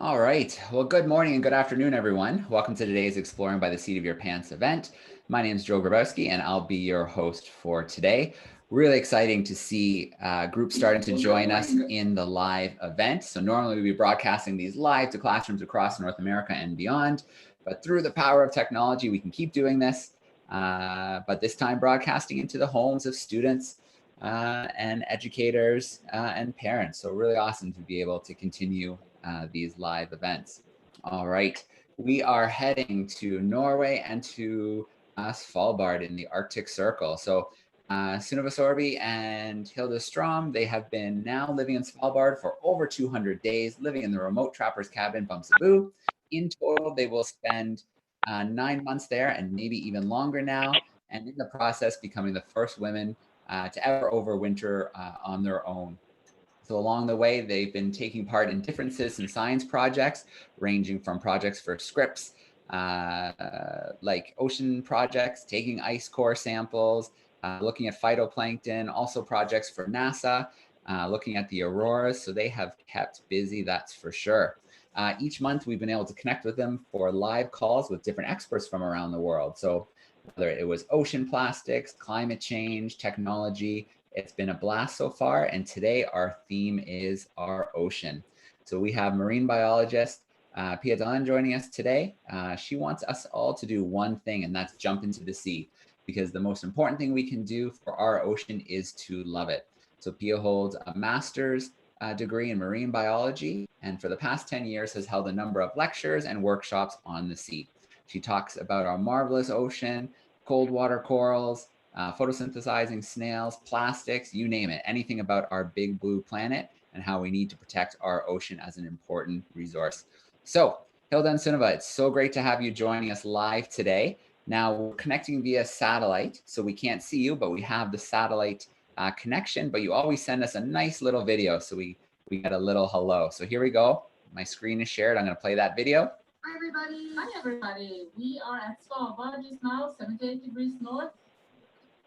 All right. Well, good morning and good afternoon, everyone. Welcome to today's Exploring by the Seat of Your Pants event. My name is Joe Grabowski, and I'll be your host for today. Really exciting to see groups starting to join us in the live event. So normally we'd be broadcasting these live to classrooms across North America and beyond, but through the power of technology, we can keep doing this. But this time broadcasting into the homes of students and educators and parents. So really awesome to be able to continue these live events. All right, we are heading to Norway and to Svalbard in the Arctic Circle. So Sunniva Sorby and Hilda Strom, they have been now living in Svalbard for over 200 days, living in the remote trapper's cabin, Bumsaboo. In total, they will spend 9 months there and maybe even longer now, and in the process becoming the first women to ever overwinter on their own. So along the way, they've been taking part in different citizen science projects, ranging from projects for scripts, like ocean projects, taking ice core samples, looking at phytoplankton, also projects for NASA, looking at the auroras. So they have kept busy, that's for sure. Each month, we've been able to connect with them for live calls with different experts from around the world. So whether it was ocean plastics, climate change, technology, it's been a blast so far, and today our theme is our ocean. So we have marine biologist Pia Ve Dahlen joining us today. She wants us all to do one thing, and that's jump into the sea, because the most important thing we can do for our ocean is to love it. So Pia holds a master's degree in marine biology, and for the past 10 years has held a number of lectures and workshops on the sea. She talks about our marvelous ocean, cold water corals, photosynthesizing snails, plastics, you name it, anything about our big blue planet and how we need to protect our ocean as an important resource. So, Hilda and Sunniva, it's so great to have you joining us live today. Now, we're connecting via satellite, so we can't see you, but we have the satellite connection, but you always send us a nice little video, so we get a little hello. So here we go. My screen is shared. I'm going to play that video. Hi, everybody. Hi, everybody. We are at Svalbard just now, 78 degrees north.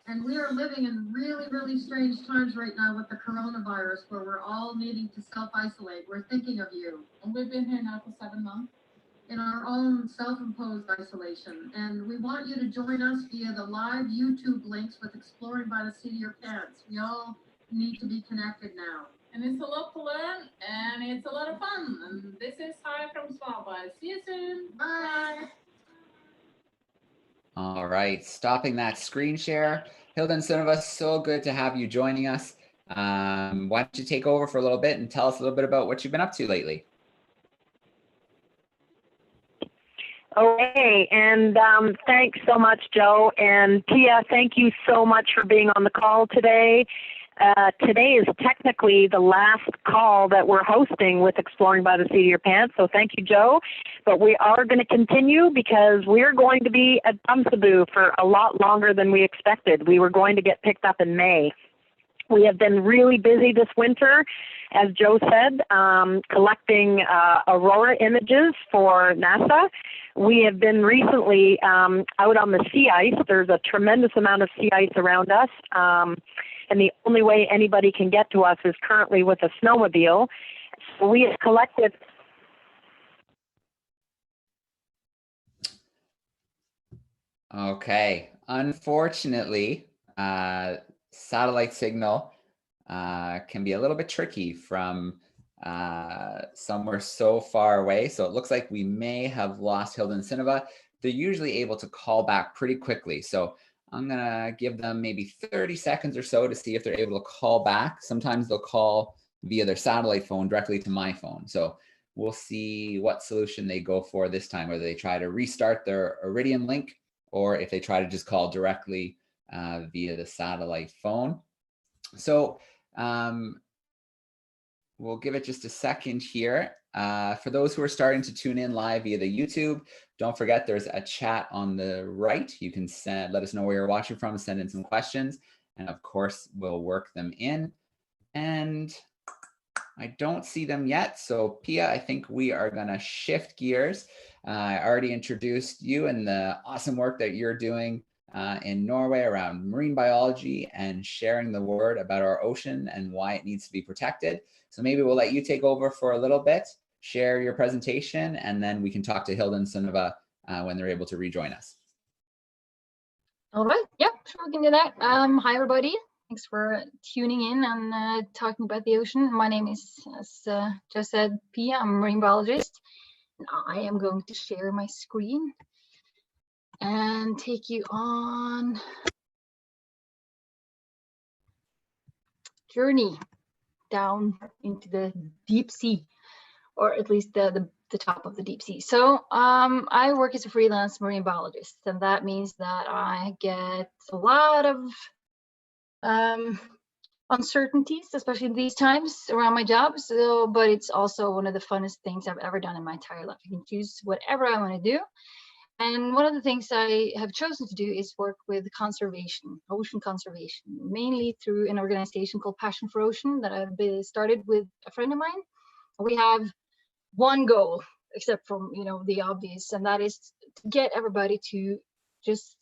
And we are living in really, really strange times right now with the coronavirus, where we're all needing to self-isolate. We're thinking of you. And we've been here now for 7 months in our own self-imposed isolation. And we want you to join us via the live YouTube links with Exploring by the Seat of Your Pants. We all need to be connected now. And it's a lot to learn, and it's a lot of fun. And this is Hi from Svalbard. See you soon. Bye. All right, stopping that screen share. Hilda and Sunniva, so good to have you joining us. Why don't you take over for a little bit and tell us a little bit about what you've been up to lately? Okay, and thanks so much, Joe. And Pia, thank you so much for being on the call today. Today is technically the last call that we're hosting with Exploring by the Seat of Your Pants, so thank you, Joe. But we are going to continue because we're going to be at Bumsaboo for a lot longer than we expected. We were going to get picked up in May. We have been really busy this winter, as Joe said, collecting aurora images for NASA. We have been recently out on the sea ice. There's a tremendous amount of sea ice around us. And the only way anybody can get to us is currently with a snowmobile. So we have collected. Okay, unfortunately, satellite signal can be a little bit tricky from somewhere so far away. So it looks like we may have lost Hilda and Sunniva. They're usually able to call back pretty quickly. So I'm gonna give them maybe 30 seconds or so to see if they're able to call back. Sometimes they'll call via their satellite phone directly to my phone. So we'll see what solution they go for this time, whether they try to restart their Iridium link or if they try to just call directly via the satellite phone. So we'll give it just a second here. For those who are starting to tune in live via the YouTube, don't forget there's a chat on the right. You can let us know where you're watching from, send in some questions, and of course, we'll work them in. And I don't see them yet. So Pia, I think we are gonna shift gears. I already introduced you and the awesome work that you're doing in Norway around marine biology and sharing the word about our ocean and why it needs to be protected. So maybe we'll let you take over for a little bit. share your presentation, and then we can talk to Hilda and Sunniva when they're able to rejoin us. All right, yeah, sure, we can do that. Hi, everybody. Thanks for tuning in and talking about the ocean. My name is, as just said, Pia. I'm a marine biologist. And I am going to share my screen and take you on journey down into the deep sea, or at least the top of the deep sea. So I work as a freelance marine biologist, and that means that I get a lot of uncertainties, especially in these times around my job. So, but it's also one of the funnest things I've ever done in my entire life. I can choose whatever I want to do. And one of the things I have chosen to do is work with conservation, ocean conservation, mainly through an organization called Passion for Ocean that I've started with a friend of mine. We have one goal, except from, you know, the obvious, and that is to get everybody to just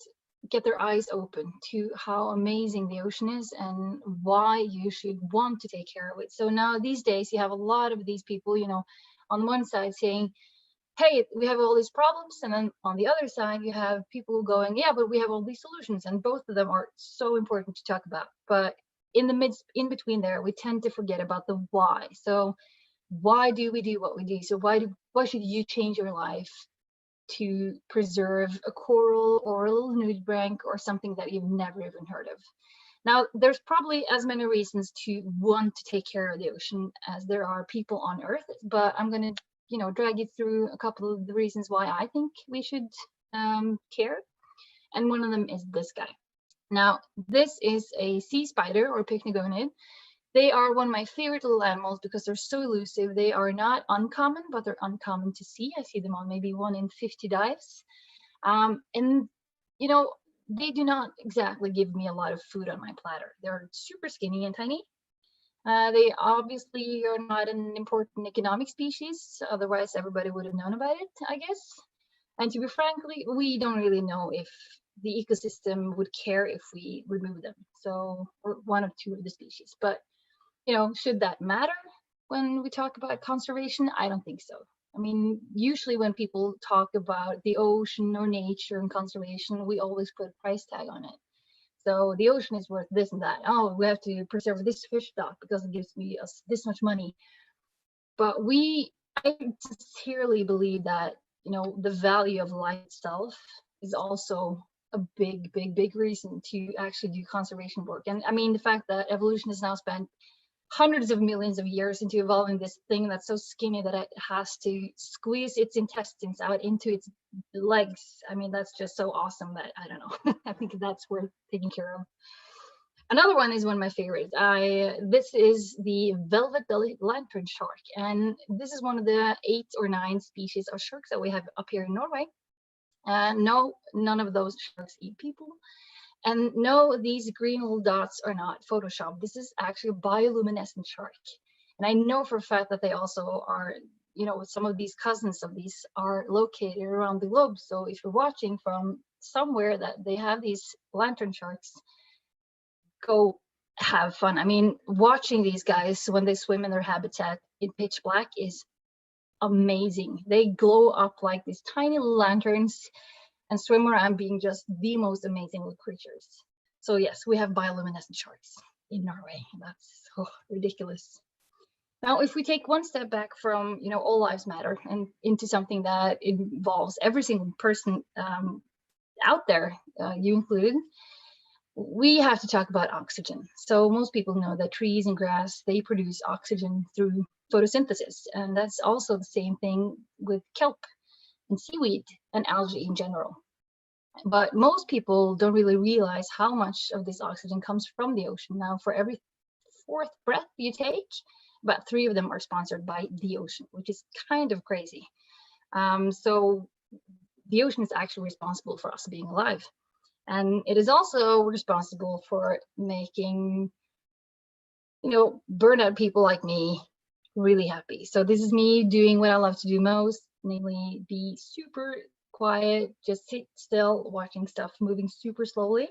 get their eyes open to how amazing the ocean is and why you should want to take care of it. So now these days you have a lot of these people, you know, on one side saying, hey, we have all these problems, and then on the other side you have people going, yeah, but we have all these solutions, and both of them are so important to talk about. But in between there, we tend to forget about the why. So why do we do what we do? So why should you change your life to preserve a coral or a little nudibranch or something that you've never even heard of? Now, there's probably as many reasons to want to take care of the ocean as there are people on Earth, but I'm going to, you know, drag you through a couple of the reasons why I think we should care. And one of them is this guy. Now, this is a sea spider or pycnogonid. They are one of my favorite little animals because they're so elusive. They are not uncommon, but they're uncommon to see. I see them on maybe 1 in 50 dives. And, you know, they do not exactly give me a lot of food on my platter. They're super skinny and tiny. They obviously are not an important economic species. Otherwise, everybody would have known about it, I guess. And to be frankly, we don't really know if the ecosystem would care if we remove them. So, or one or two of the species. But, you know, should that matter when we talk about conservation? I don't think so. I mean, usually when people talk about the ocean or nature and conservation, we always put a price tag on it. So the ocean is worth this and that. Oh, we have to preserve this fish stock because it gives us this much money. But I sincerely believe that, you know, the value of life itself is also a big reason to actually do conservation work. And I mean, the fact that evolution has now spent hundreds of millions of years into evolving this thing that's so skinny that it has to squeeze its intestines out into its legs. I mean, that's just so awesome that, I don't know, I think that's worth taking care of. Another one is one of my favorites. This is the velvet-bellied lantern shark. And this is one of the 8 or 9 species of sharks that we have up here in Norway. No, none of those sharks eat people. And no, these green little dots are not Photoshop. This is actually a bioluminescent shark. And I know for a fact that they also are, you know, some of these cousins of these are located around the globe. So if you're watching from somewhere that they have these lantern sharks, go have fun. I mean, watching these guys when they swim in their habitat in pitch black is amazing. They glow up like these tiny little lanterns and swim around being just the most amazing little creatures. So yes, we have bioluminescent sharks in Norway. That's ridiculous. Now, if we take one step back from, you know, all lives matter and into something that involves every single person out there, you included, we have to talk about oxygen. So most people know that trees and grass, they produce oxygen through photosynthesis. And that's also the same thing with kelp and seaweed and algae in general. But most people don't really realize how much of this oxygen comes from the ocean. Now, for every 4th breath you take, about 3 of them are sponsored by the ocean, which is kind of crazy. So the ocean is actually responsible for us being alive. And it is also responsible for making, you know, burnout people like me really happy. So this is me doing what I love to do most, namely be super quiet, just sit still, watching stuff moving super slowly.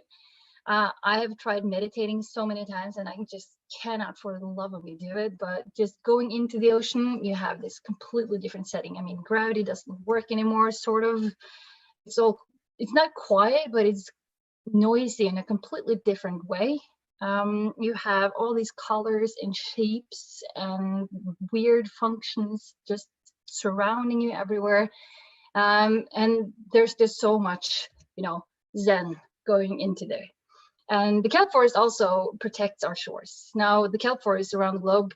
I have tried meditating so many times and I just cannot for the love of me do it. But just going into the ocean, you have this completely different setting. I mean, gravity doesn't work anymore, sort of. It's not quiet, but it's noisy in a completely different way. You have all these colors and shapes and weird functions just surrounding you everywhere. And there's just so much, zen going into there. And the kelp forest also protects our shores. Now, the kelp forest around the globe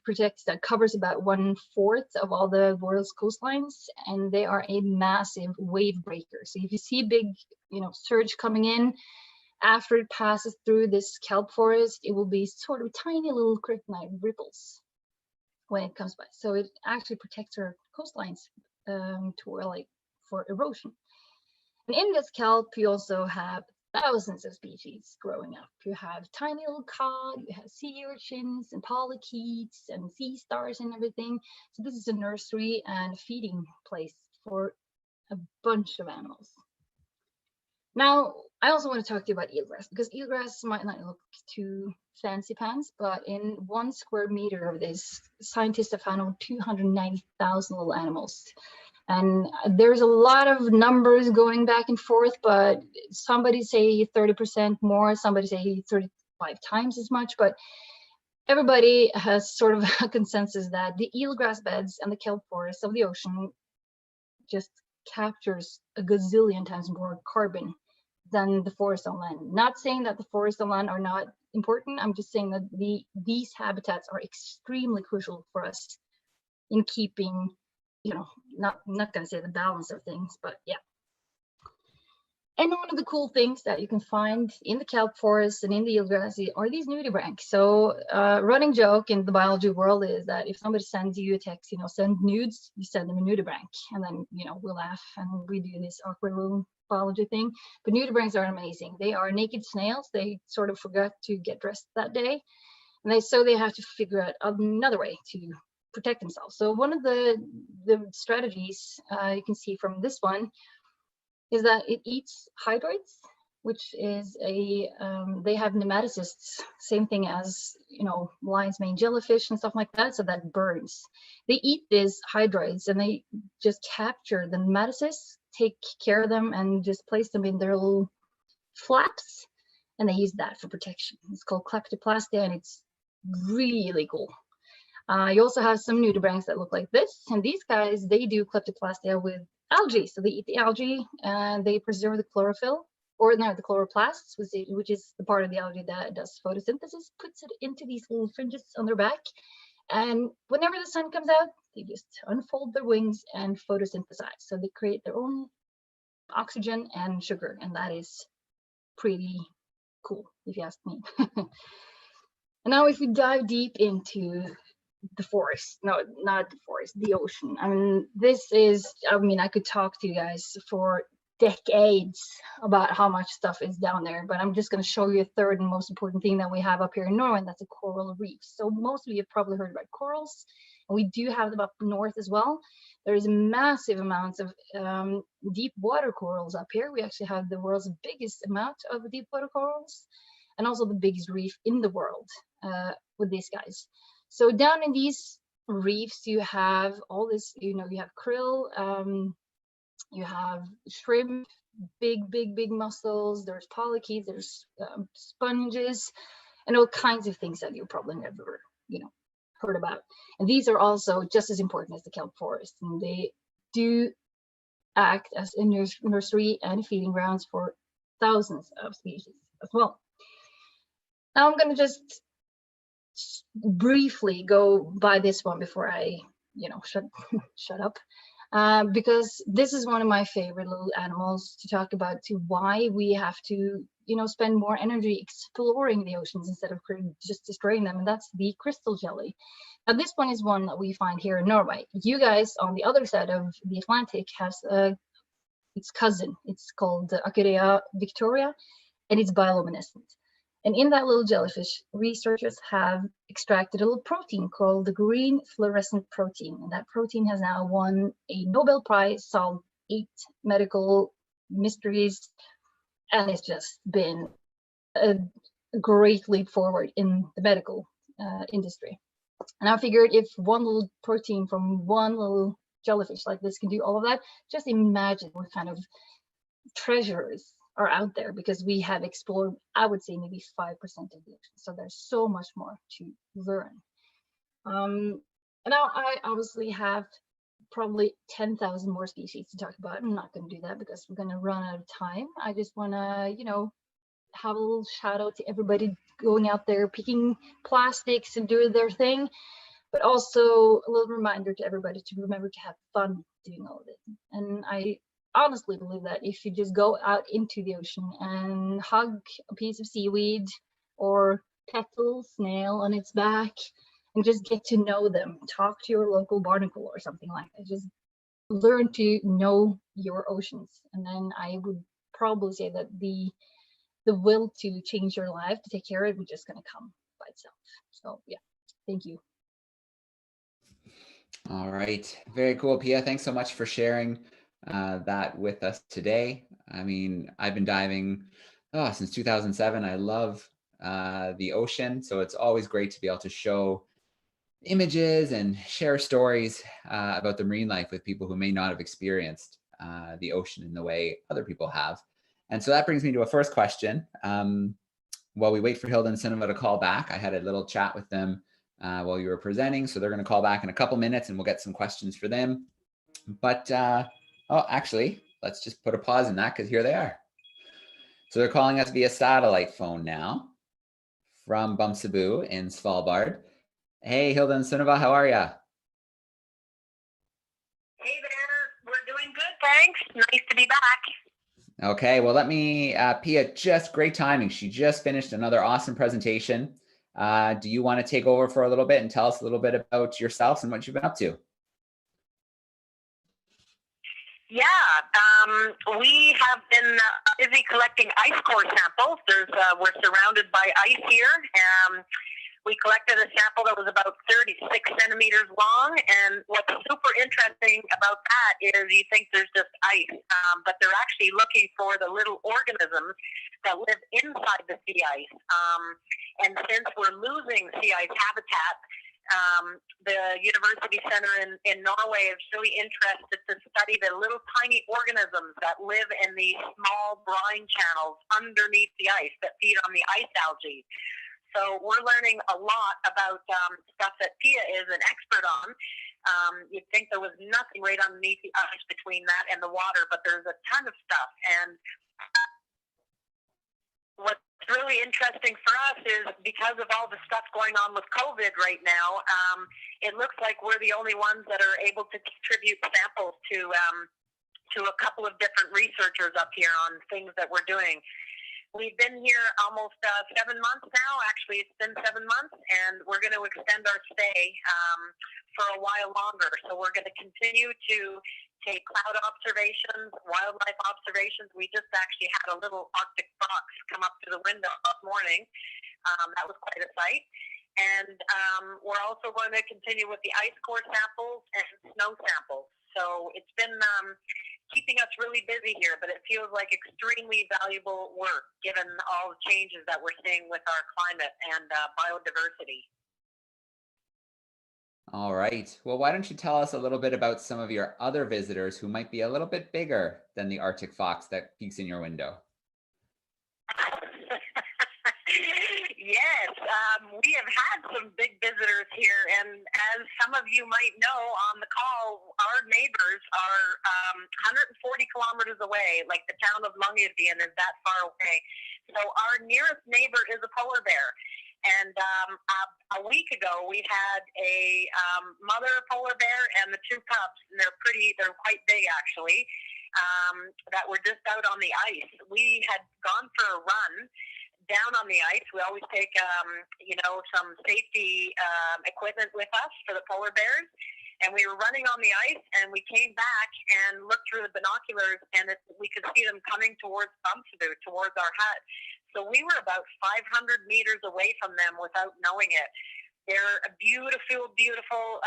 covers about 1/4 of all the world's coastlines, and they are a massive wave breaker. So if you see a big, surge coming in, after it passes through this kelp forest, it will be sort of tiny little kryptonite ripples when it comes by. So it actually protects our coastlines for erosion. And in this kelp, you also have thousands of species growing up. You have tiny little cod, you have sea urchins and polychaetes and sea stars and everything. So this is a nursery and feeding place for a bunch of animals. Now, I also want to talk to you about eelgrass, because eelgrass might not look too fancy pants, but in 1 square meter of this, scientists have found over 290,000 little animals. And there's a lot of numbers going back and forth, but somebody say 30% more, somebody say 35 times as much, but everybody has sort of a consensus that the eelgrass beds and the kelp forests of the ocean just captures a gazillion times more carbon than the forest on land. Not saying that the forests on land are not important, I'm just saying that these habitats are extremely crucial for us in keeping, not gonna say the balance of things, but yeah. And one of the cool things that you can find in the kelp forest and in the eelgrass are these nudibranchs. So running joke in the biology world is that if somebody sends you a text, send nudes, you send them a nudibranch, and then we'll laugh and we do this awkward little biology thing. But nudibranchs are amazing. They are naked snails. They sort of forgot to get dressed that day, and they have to figure out another way to protect themselves. So one of the strategies you can see from this one is that it eats hydroids, which is they have nematocysts, same thing as, lion's mane jellyfish and stuff like that, so that burns. They eat these hydroids and they just capture the nematocysts, take care of them, and just place them in their little flaps, and they use that for protection. It's called kleptoplastia, and it's really cool. You also have some nudibranchs that look like this, and these guys, they do kleptoplastia with algae. So they eat the algae and they preserve the chlorophyll, or no, the chloroplasts, which is the part of the algae that does photosynthesis, puts it into these little fringes on their back. And whenever the sun comes out, they just unfold their wings and photosynthesize. So they create their own oxygen and sugar, and that is pretty cool, if you ask me. And now if we dive deep into the forest, no, not the forest, the ocean. I could talk to you guys for decades about how much stuff is down there, but I'm just going to show you a third and most important thing that we have up here in Norway, and that's a coral reef. So most of you have probably heard about corals, and we do have them up north as well. There's massive amounts of deep water corals up here. We actually have the world's biggest amount of deep water corals, and also the biggest reef in the world with these guys. So down in these reefs, you have all this, you have krill, you have shrimp, big mussels, there's polychaetes, there's sponges, and all kinds of things that you probably never, heard about. And these are also just as important as the kelp forest, and they do act as a nursery and feeding grounds for thousands of species as well. Now I'm going to just briefly go by this one before I, shut up, because this is one of my favorite little animals to talk about, to why we have to, spend more energy exploring the oceans instead of just destroying them, and that's the crystal jelly. Now this one is one that we find here in Norway. You guys on the other side of the Atlantic has its cousin. It's called Acaria victoria, and it's bioluminescent. And in that little jellyfish, researchers have extracted a little protein called the green fluorescent protein. And that protein has now won a Nobel Prize, solved 8 medical mysteries, and it's just been a great leap forward in the medical industry. And I figured if one little protein from one little jellyfish like this can do all of that, just imagine what kind of treasures are out there, because we have explored, I would say, maybe 5% of the ocean. So there's so much more to learn. And now I obviously have probably 10,000 more species to talk about. I'm not going to do that because we're going to run out of time. I just want to, you know, have a little shout out to everybody going out there picking plastics and doing their thing, but also a little reminder to everybody to remember to have fun doing all of it. And I honestly believe that if you just go out into the ocean and hug a piece of seaweed or pet a little snail on its back and just get to know them, talk to your local barnacle or something like that, just learn to know your oceans. And then I would probably say that the will to change your life, to take care of it, is just going to come by itself. So yeah, thank you. All right, very cool, Pia. Thanks so much for sharing that with us today. I mean, I've been diving since 2007. I love the ocean, so it's always great to be able to show images and share stories about the marine life with people who may not have experienced the ocean in the way other people have. And so that brings me to a first question. While we wait for Hilda and Cinema to call back, I had a little chat with them while you were presenting. So they're going to call back in a couple minutes and we'll get some questions for them. But, oh, actually, let's just put a pause in that because here they are. So they're calling us via satellite phone now from Bumsaboo in Svalbard. Hey, Hilda and Sunniva, how are ya? Hey there, we're doing good, thanks. Nice to be back. Okay, well, let me, Pia, just great timing. She just finished another awesome presentation. Do you want to take over for a little bit and tell us a little bit about yourselves and what you've been up to? Yeah, we have been busy collecting ice core samples. We're surrounded by ice here. We collected a sample that was about 36 centimeters long, and what's super interesting about that is you think there's just ice, but they're actually looking for the little organisms that live inside the sea ice. And since we're losing sea ice habitat, the University Center in Norway is really interested to study the little tiny organisms that live in these small brine channels underneath the ice that feed on the ice algae. So we're learning a lot about stuff that Pia is an expert on. You'd think there was nothing right underneath the ice between that and the water, but there's a ton of stuff. And what's really interesting for us is because of all the stuff going on with COVID right now, it looks like we're the only ones that are able to contribute samples to a couple of different researchers up here on things that we're doing. We've been here almost 7 months now. Actually, it's been 7 months, and we're going to extend our stay for a while longer. So we're going to continue to take cloud observations, wildlife observations. We just actually had a little Arctic fox come up to the window this morning. That was quite a sight. And we're also going to continue with the ice core samples and snow samples. So it's been keeping us really busy here, but it feels like extremely valuable work given all the changes that we're seeing with our climate and biodiversity. All right. Well, why don't you tell us a little bit about some of your other visitors who might be a little bit bigger than the Arctic fox that peeks in your window? Yes, we have had some big visitors here, and as some of you might know on the call, our neighbors are 140 kilometers away, like the town of Longyearbyen is that far away. So our nearest neighbor is a polar bear. And a week ago, we had a mother polar bear and the two pups, and they're quite big actually, that were just out on the ice. We had gone for a run down on the ice. We always take, some safety equipment with us for the polar bears. And we were running on the ice, and we came back and looked through the binoculars, and we could see them coming towards Bumsaboo, towards our hut. So we were about 500 meters away from them without knowing it. They're a beautiful, beautiful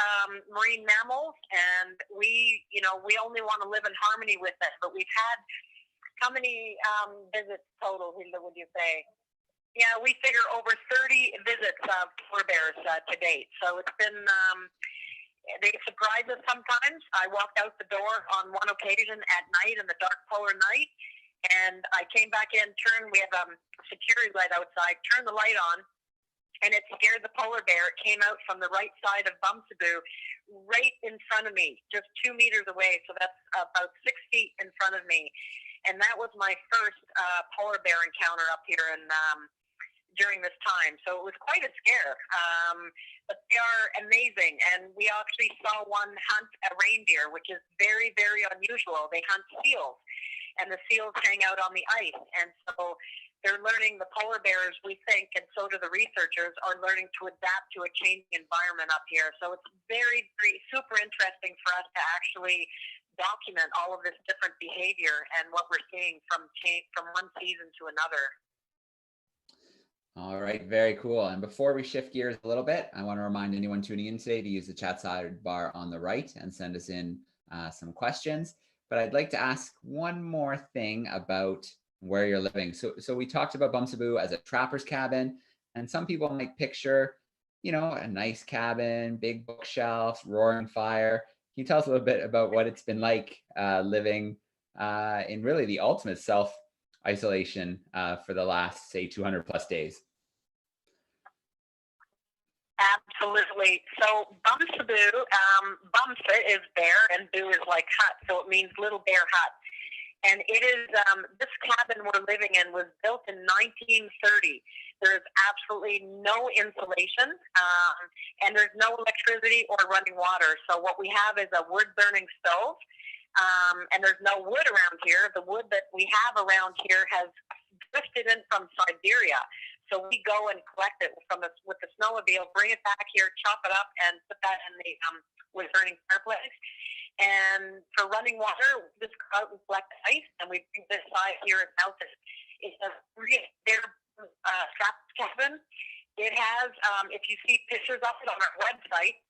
marine mammals, and we only want to live in harmony with them. But we've had how many visits total, Hilda, would you say? Yeah, we figure over 30 visits of polar bears to date. So it's been, they surprise us sometimes. I walked out the door on one occasion at night in the dark polar night, and I came back in, we have a security light outside, turned the light on, and it scared the polar bear. It came out from the right side of Bumsaboo, right in front of me, just 2 meters away. So that's about 6 feet in front of me. And that was my first polar bear encounter up here during this time. So it was quite a scare. But they are amazing. And we actually saw one hunt a reindeer, which is very, very unusual. They hunt seals, and the seals hang out on the ice. And so they're learning, the polar bears, we think, and so do the researchers, are learning to adapt to a changing environment up here. So it's very, very super interesting for us to actually document all of this different behavior and what we're seeing from one season to another. All right, very cool. And before we shift gears a little bit, I want to remind anyone tuning in today to use the chat sidebar on the right and send us in some questions. But I'd like to ask one more thing about where you're living. So we talked about Bumsaboo as a trapper's cabin, and some people might picture, you know, a nice cabin, big bookshelves, roaring fire. Can you tell us a little bit about what it's been like living in really the ultimate self-isolation for the last, say, 200 plus days? Absolutely. So Bumsaboo, Bumsa is bear and Boo is like hut, so it means little bear hut. And it is, this cabin we're living in was built in 1930. There is absolutely no insulation, and there's no electricity or running water. So what we have is a wood-burning stove, and there's no wood around here. The wood that we have around here has drifted in from Siberia. So we go and collect it with the snowmobile, bring it back here, chop it up, and put that in the wood-burning fireplace. And for running water, we just go out and collect ice, and we bring this side here and melt it. It's a really strapped cabin. It has, if you see pictures of it on our website,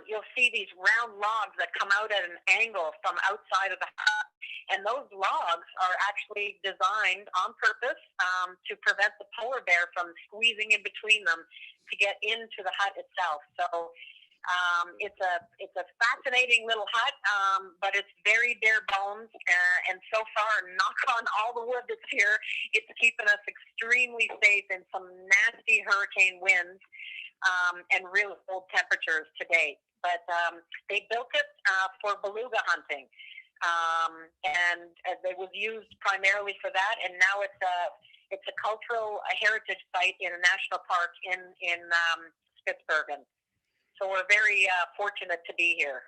you'll see these round logs that come out at an angle from outside of the hut. And those logs are actually designed on purpose to prevent the polar bear from squeezing in between them to get into the hut itself. So it's a fascinating little hut, but it's very bare bones. And so far, knock on all the wood that's here, it's keeping us extremely safe in some nasty hurricane winds and really cold temperatures to date. But they built it for beluga hunting, and it was used primarily for that. And now it's a cultural heritage site in a national park in Spitsbergen. So we're very fortunate to be here,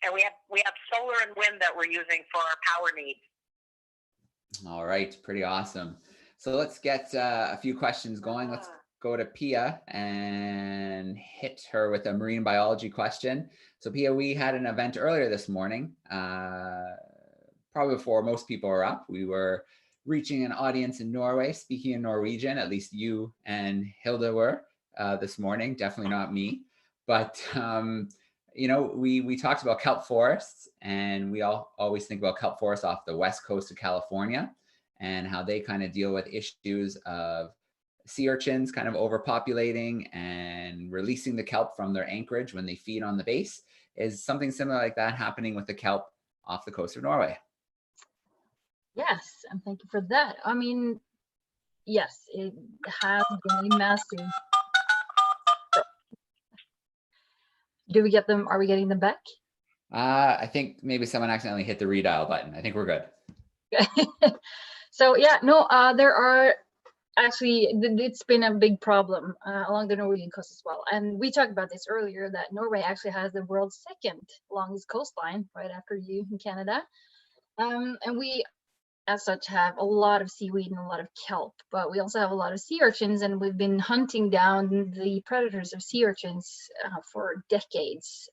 and we have solar and wind that we're using for our power needs. All right, pretty awesome. So let's get a few questions going. Let's go to Pia and hit her with a marine biology question. So Pia, we had an event earlier this morning, probably before most people are up. We were reaching an audience in Norway, speaking in Norwegian. At least you and Hilda were this morning, definitely not me. But, you know, we talked about kelp forests, and we always think about kelp forests off the west coast of California and how they kind of deal with issues of sea urchins kind of overpopulating and releasing the kelp from their anchorage when they feed on the base. Is something similar like that happening with the kelp off the coast of Norway? Yes, and thank you for that. I mean, yes, it has been massive. Do we get them? Are we getting them back? I think maybe someone accidentally hit the redial button. I think we're good. So yeah, no, there are actually, it's been a big problem along the Norwegian coast as well. And we talked about this earlier, that Norway actually has the world's second longest coastline, right after you in Canada. And we, as such, have a lot of seaweed and a lot of kelp, but we also have a lot of sea urchins, and we've been hunting down the predators of sea urchins for decades,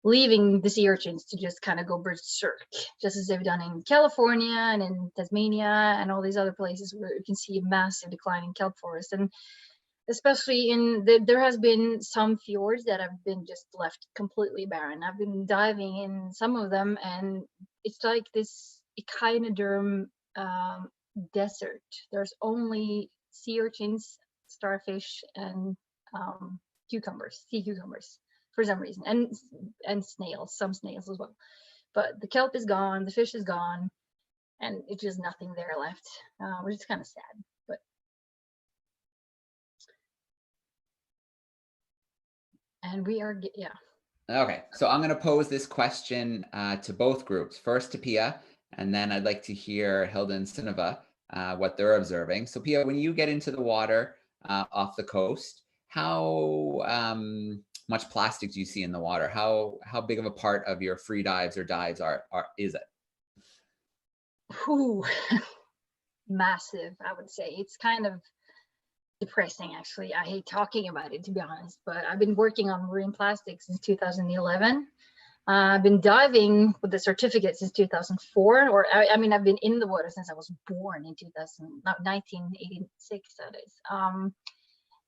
leaving the sea urchins to just kind of go berserk, just as they've done in California and in Tasmania and all these other places where you can see a massive decline in kelp forest. And especially there has been some fjords that have been just left completely barren. I've been diving in some of them, and it's like this echinoderm desert. There's only sea urchins, starfish, and cucumbers, sea cucumbers, for some reason, and snails, some snails as well. But the kelp is gone, the fish is gone, and it's just nothing there left, which is kind of sad. But and we are, yeah. Okay, so I'm going to pose this question to both groups. First to Pia, and then I'd like to hear Hilda and Sunniva what they're observing. So Pia, when you get into the water off the coast, how much plastic do you see in the water? How big of a part of your free dives or dives is it? Ooh, massive, I would say. It's kind of depressing, actually. I hate talking about it, to be honest, but I've been working on marine plastics since 2011. I've been diving with the certificate since 2004, or I mean, I've been in the water since I was born in 1986, that is.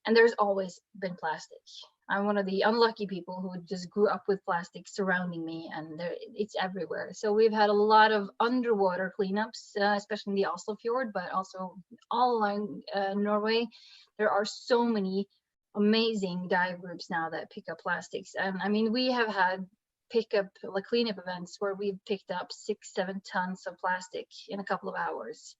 And there's always been plastic. I'm one of the unlucky people who just grew up with plastic surrounding me, and it's everywhere. So we've had a lot of underwater cleanups, especially in the Oslo fjord, but also all along Norway. There are so many amazing dive groups now that pick up plastics. And I mean, we have had cleanup events where we've picked up 6-7 tons of plastic in a couple of hours,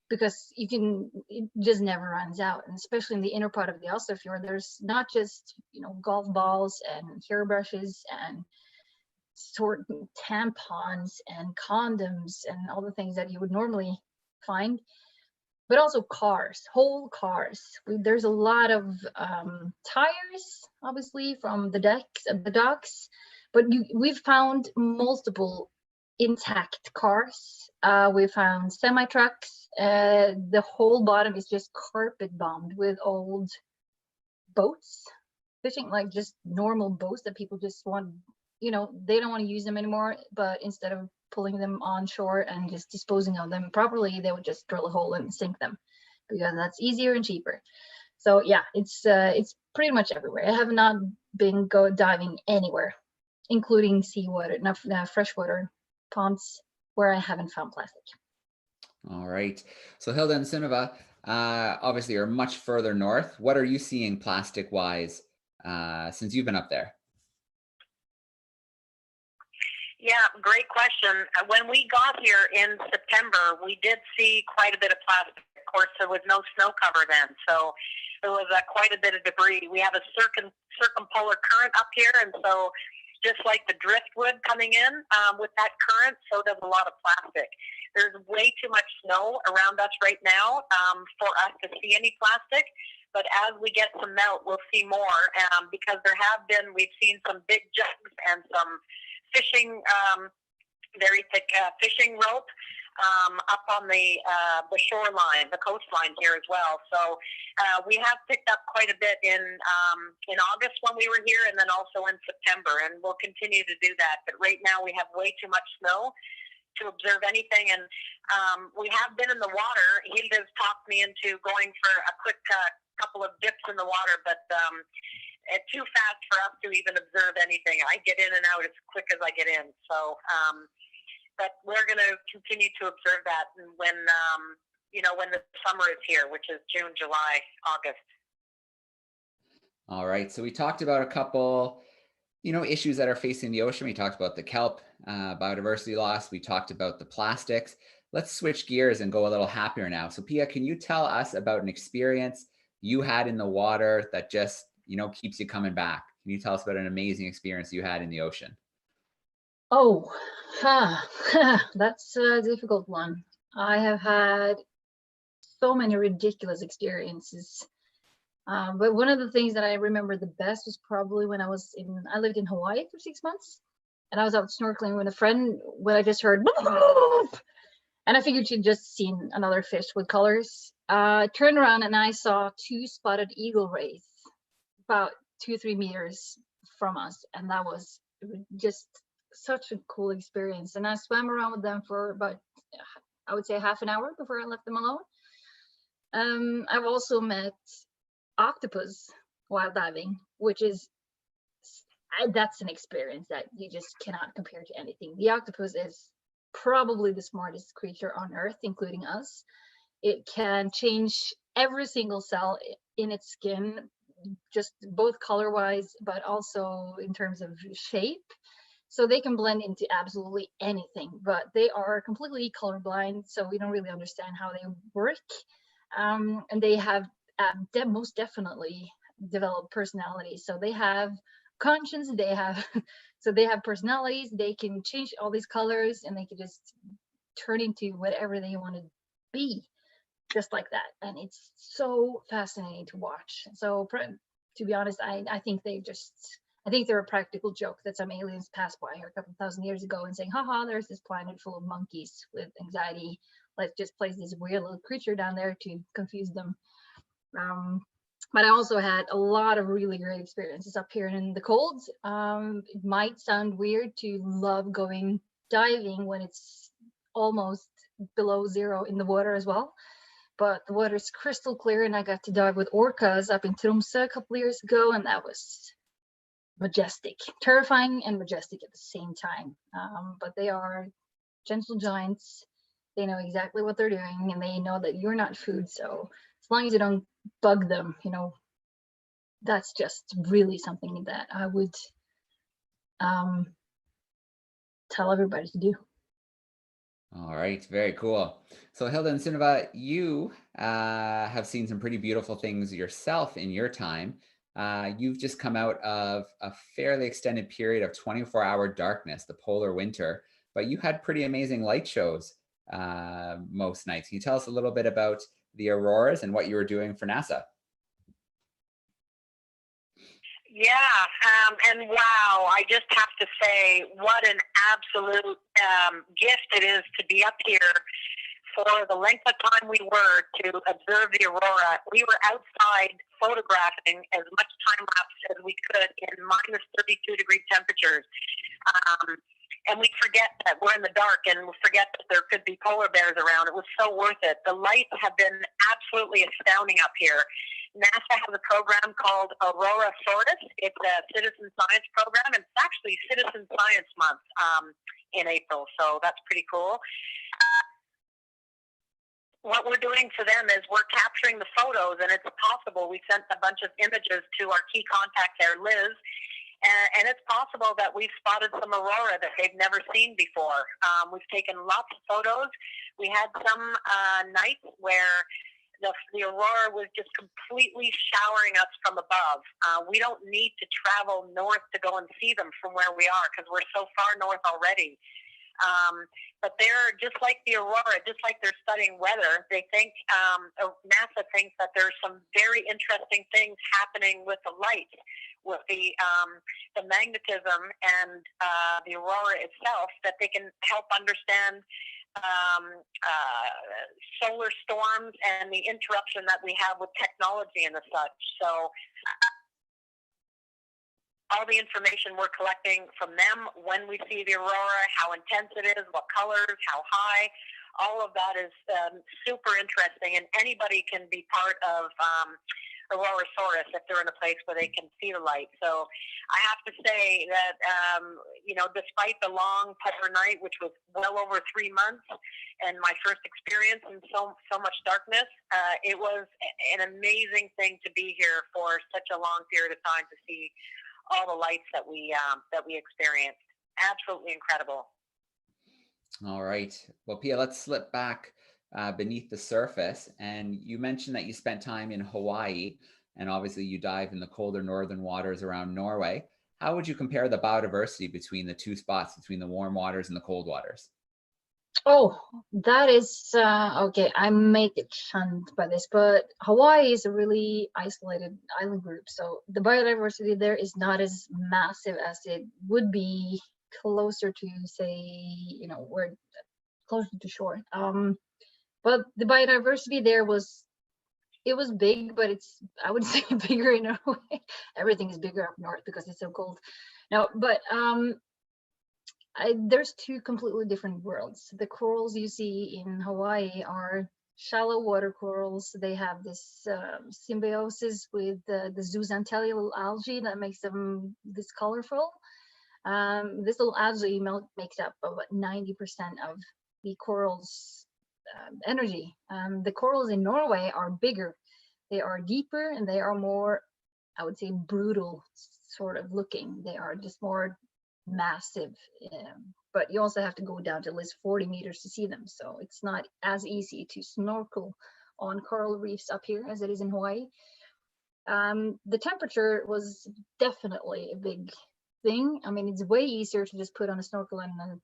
because it just never runs out. And especially in the inner part of the Oslo fjord, there's not just, golf balls and hairbrushes and tampons and condoms and all the things that you would normally find, but also whole cars. There's a lot of tires, obviously, from the decks and the docks, but we've found multiple intact cars. We found semi-trucks. The whole bottom is just carpet bombed with old boats, fishing, like just normal boats that people just want, they don't want to use them anymore, but instead of pulling them on shore and just disposing of them properly, they would just drill a hole and sink them, because that's easier and cheaper. So yeah, it's pretty much everywhere. I have not been diving anywhere, including seawater, freshwater ponds, where I haven't found plastic. All right. So Hilda and Sunniva, obviously you're much further north. What are you seeing plastic-wise since you've been up there? Yeah, great question. When we got here in September, we did see quite a bit of plastic. Of course, there was no snow cover then, so there was quite a bit of debris. We have a circumpolar current up here, and so just like the driftwood coming in with that current, so does a lot of plastic. There's way too much snow around us right now for us to see any plastic. But as we get some melt, we'll see more because we've seen some big jugs and some fishing, very thick fishing rope up on the shoreline, the coastline here as well. So we have picked up quite a bit in August when we were here, and then also in September, and we'll continue to do that. But right now we have way too much snow to observe anything, and we have been in the water. Hilda's talked me into going for a quick couple of dips in the water, but it's too fast for us to even observe anything. I get in and out as quick as I get in. So, but we're going to continue to observe that when the summer is here, which is June, July, August. All right. So we talked about a couple, issues that are facing the ocean. We talked about the kelp biodiversity loss. We talked about the plastics. Let's switch gears and go a little happier now. So Pia, can you tell us about an experience you had in the water that just, keeps you coming back? Can you tell us about an amazing experience you had in the ocean? Oh, that's a difficult one. I have had so many ridiculous experiences. But one of the things that I remember the best was probably when I lived in Hawaii for 6 months, and I was out snorkeling with a friend when I just heard, and I figured she'd just seen another fish with colors. Turned around and I saw 2 spotted eagle rays about 2-3 meters from us, and that was just such a cool experience. And I swam around with them for about, I would say, half an hour before I left them alone. I've also met octopus while diving, which is that's an experience that you just cannot compare to anything. The octopus is probably the smartest creature on earth, including us. It can change every single cell in its skin, just both color wise, but also in terms of shape. So they can blend into absolutely anything, but they are completely colorblind, so we don't really understand how they work. And they have most definitely developed personalities. So they have conscience, they have so they have personalities, they can change all these colors, and they can just turn into whatever they want to be, just like that. And it's so fascinating to watch. So to be honest, I think I think they're a practical joke that some aliens passed by here a couple thousand years ago and saying, haha, there's this planet full of monkeys with anxiety. Let's just place this weird little creature down there to confuse them. But I also had a lot of really great experiences up here in the cold. It might sound weird to love going diving when it's almost below zero in the water as well. But the water is crystal clear, and I got to dive with orcas up in Tromsø a couple of years ago, and that was majestic, terrifying and majestic at the same time. But they are gentle giants. They know exactly what they're doing, and they know that you're not food. So as long as you don't bug them, you know, that's just really something that I would tell everybody to do. All right, very cool. So Hilda and Sunniva, you have seen some pretty beautiful things yourself in your time. You've just come out of a fairly extended period of 24-hour darkness, the polar winter, but you had pretty amazing light shows most nights. Can you tell us a little bit about the auroras and what you were doing for NASA? Yeah, and wow, I just have to say what an absolute gift it is to be up here for the length of time we were to observe the aurora. We were outside photographing as much time lapse as we could in minus 32-degree temperatures. And we forget that we're in the dark, and we forget that there could be polar bears around. It was so worth it. The lights have been absolutely astounding up here. NASA has a program called Aurora Sortis. It's a citizen science program, and it's actually Citizen Science Month in April, so that's pretty cool. What we're doing for them is we're capturing the photos, and it's possible. We sent a bunch of images to our key contact there, Liz, and it's possible that we've spotted some aurora that they've never seen before. We've taken lots of photos. We had some nights where the aurora was just completely showering us from above. We don't need to travel north to go and see them from where we are because we're so far north already. But they're just like the aurora, just like they're studying weather. They think, NASA thinks that there's some very interesting things happening with the light, with the magnetism and the aurora itself, that they can help understand solar storms and the interruption that we have with technology and the such. So all the information we're collecting from them when we see the aurora, how intense it is, what colors, how high, all of that is super interesting, and anybody can be part of Aurora Sortis if they're in a place where they can see the light. So I have to say that, despite the long polar night, which was well over 3 months, and my first experience in so much darkness, it was an amazing thing to be here for such a long period of time to see all the lights that we experienced. Absolutely incredible. All right. Well, Pia, let's slip back beneath the surface. And you mentioned that you spent time in Hawaii, and obviously you dive in the colder northern waters around Norway. How would you compare the biodiversity between the two spots, between the warm waters and the cold waters? Oh, that is okay. I may get shunned by this, but Hawaii is a really isolated island group, so the biodiversity there is not as massive as it would be closer to, say, we're closer to shore. But the biodiversity there was big, but I would say bigger in Norway. Everything is bigger up north because it's so cold. No, but there's two completely different worlds. The corals you see in Hawaii are shallow water corals. They have this symbiosis with the zooxanthellae algae that makes them this colorful. This little algae makes up about 90% of the coral's energy. The corals in Norway are bigger, they are deeper, and they are more, I would say, brutal sort of looking. They are just more massive, but you also have to go down to at least 40 meters to see them, so it's not as easy to snorkel on coral reefs up here as it is in Hawaii. The temperature was definitely a big thing. I mean, it's way easier to just put on a snorkel and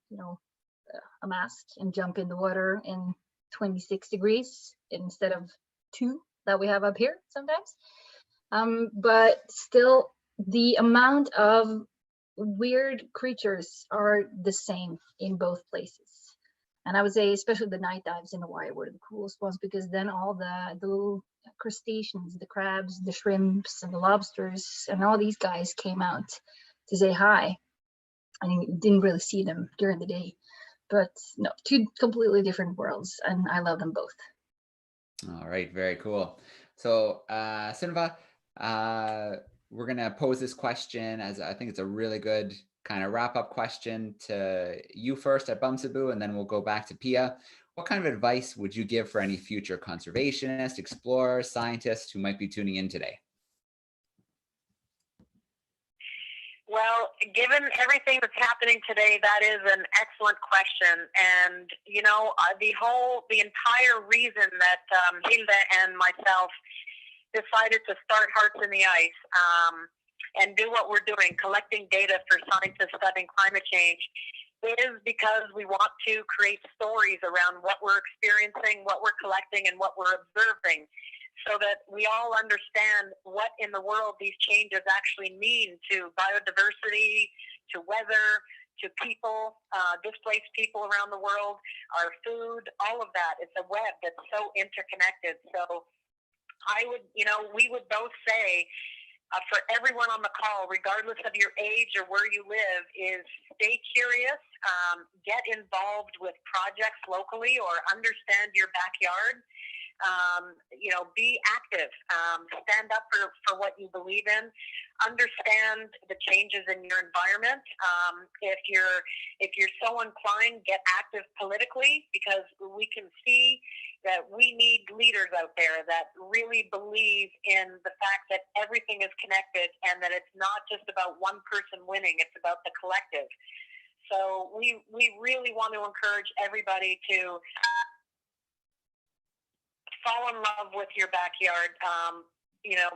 a mask and jump in the water in 26 degrees instead of 2 that we have up here sometimes. But still, the amount of weird creatures are the same in both places. And I would say especially the night dives in Hawaii were the coolest ones, because then all the little crustaceans, the crabs, the shrimps, and the lobsters, and all these guys came out to say hi. I mean, you didn't really see them during the day, but no, 2 completely different worlds, and I love them both. All right, very cool. So Sunniva, we're going to pose this question as I think it's a really good kind of wrap-up question to you first at Bumsaboo, and then we'll go back to Pia. What kind of advice would you give for any future conservationists, explorers, scientists who might be tuning in today? Well, given everything that's happening today, that is an excellent question. And, the entire reason that Hilda and myself decided to start Hearts in the Ice and do what we're doing, collecting data for scientists studying climate change, is because we want to create stories around what we're experiencing, what we're collecting, and what we're observing, so that we all understand what in the world these changes actually mean to biodiversity, to weather, to people, displaced people around the world, our food, all of that. It's a web that's so interconnected. So we would both say, for everyone on the call, regardless of your age or where you live, is stay curious, get involved with projects locally, or understand your backyard. Be active, stand up for what you believe in, understand the changes in your environment. If you're so inclined, get active politically, because we can see that we need leaders out there that really believe in the fact that everything is connected and that it's not just about one person winning, it's about the collective. So we really want to encourage everybody to fall in love with your backyard.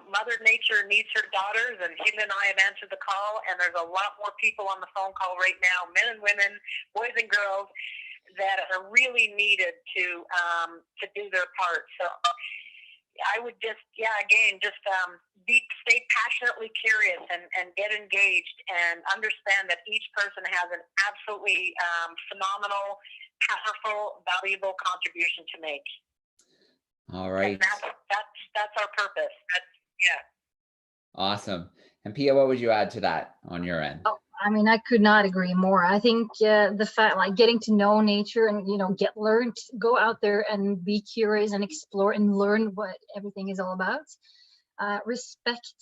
Mother Nature needs her daughters, and Hilda and I have answered the call, and there's a lot more people on the phone call right now, men and women, boys and girls, that are really needed to do their part. So I would stay passionately curious and get engaged, and understand that each person has an absolutely phenomenal, powerful, valuable contribution to make. All right. And that's our purpose. Awesome. And Pia, what would you add to that on your end? Oh, I mean, I could not agree more. I think the fact, like, getting to know nature and go out there and be curious and explore and learn what everything is all about. Respect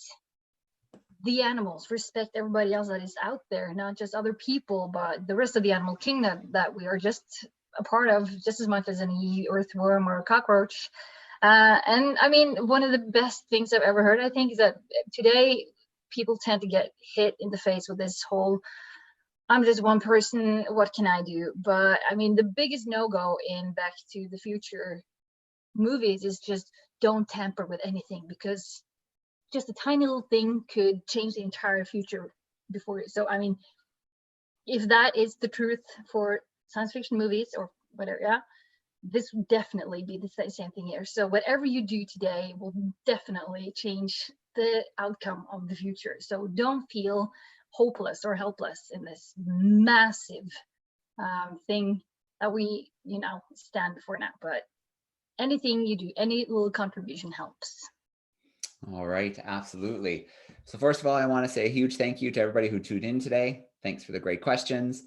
the animals, respect everybody else that is out there, not just other people, but the rest of the animal kingdom that we are just a part of, just as much as any earthworm or a cockroach. And I mean, one of the best things I've ever heard, I think, is that today people tend to get hit in the face with this whole, I'm just one person, what can I do? But I mean, the biggest no-go in Back to the Future movies is just don't tamper with anything, because just a tiny little thing could change the entire future before. So I mean, if that is the truth for science fiction movies or whatever, this would definitely be the same thing here. So whatever you do today will definitely change the outcome of the future. So don't feel hopeless or helpless in this massive thing that we stand before now. But anything you do, any little contribution helps. All right, absolutely. So first of all, I want to say a huge thank you to everybody who tuned in today. Thanks for the great questions.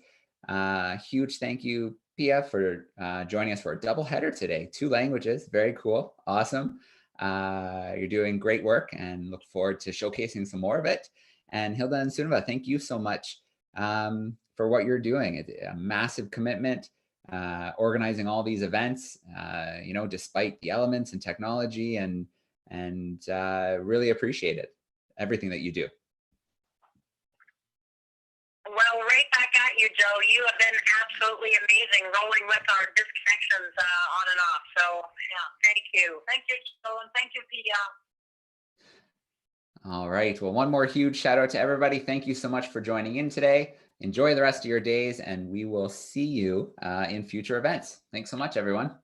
Huge thank you, Pia, for joining us for a double header today. 2 languages, very cool, awesome. You're doing great work, and look forward to showcasing some more of it. And Hilda and Sunniva, thank you so much for what you're doing. It's a massive commitment, organizing all these events, you know, despite the elements and technology, and really appreciate it, everything that you do. Well, right back at you, Joe. You have been absolutely amazing, rolling with our disconnections on and off. So, yeah, thank you. Thank you, Joe, and thank you, Pia. All right. Well, one more huge shout out to everybody. Thank you so much for joining in today. Enjoy the rest of your days, and we will see you in future events. Thanks so much, everyone.